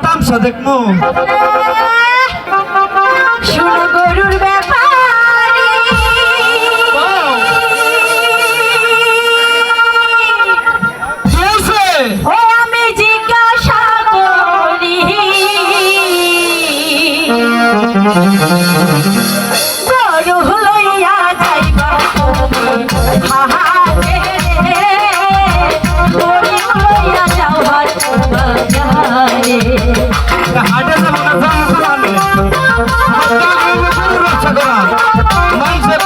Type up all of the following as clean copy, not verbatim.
তামসা দেখমু শুনো গরুর ব্যাপারে ও আমি জিজ্ঞাসা করি গরু লইয়া যাইবা হাহারে গরু লইয়া যাওয়ার বাজারে হাটে যাবো না রক্ষা করা মানুষের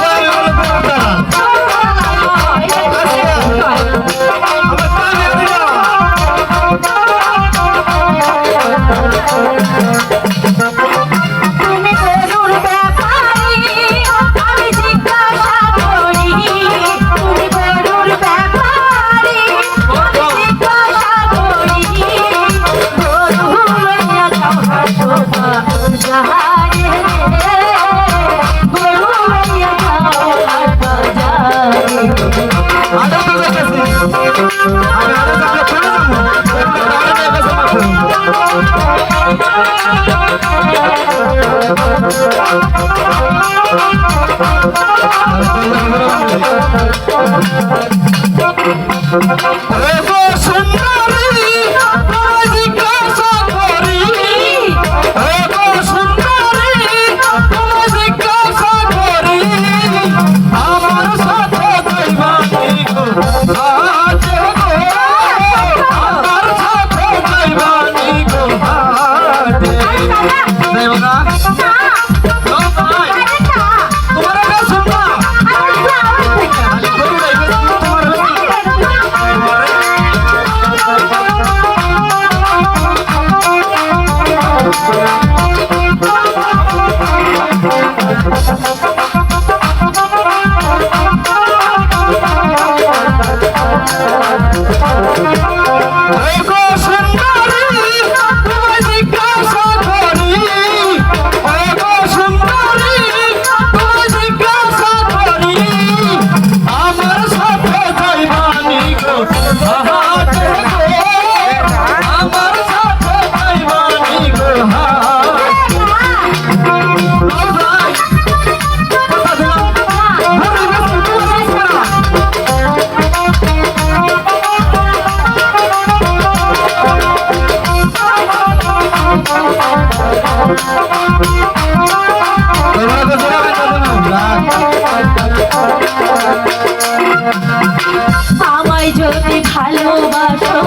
আমায় যদি ভালোবাসো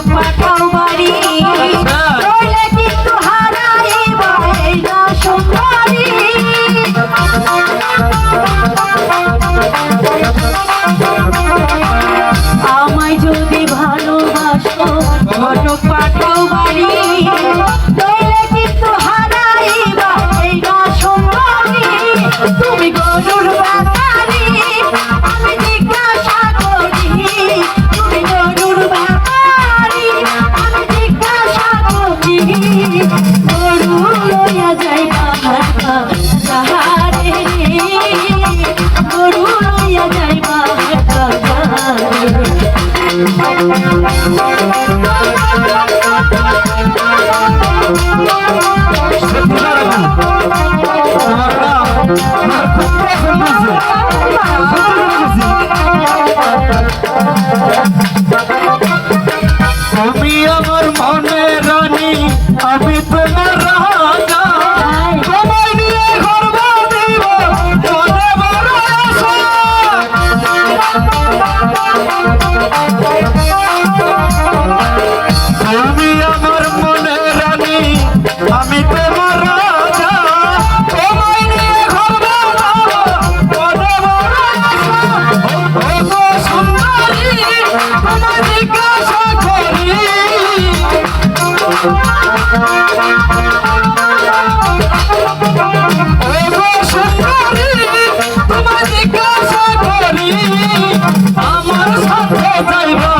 পাঠাও বাড়ি নইলে কিন্তু হারাইব এই না সুন্দরী আমায় যদি ভালোবাসো ঘটক পাঠাও বাড়ি নইলে কিন্তু হারাইব এই না সুন্দরী তুমি গরুর ব্যাপারী আমি জিজ্ঞাসা করি তুমি গরুর ব্যাপারী আমি জিজ্ঞাসা করি গরু লইয়া যাইবা যাহারে গরু লইয়া যাইবা তুমি আমার মনে রানী আমি তোমার রাজা তোমায় নিয়ে গর্ব দিব মনে বড় আশা তুমি আমার মনে রানী আমি তোমার রাজা তোমায় নিয়ে গর্ব দিব মনে বড় আশা ও সুন্দরী তোমায় জিজ্ঞাসা করি আমার সাথে যাইবা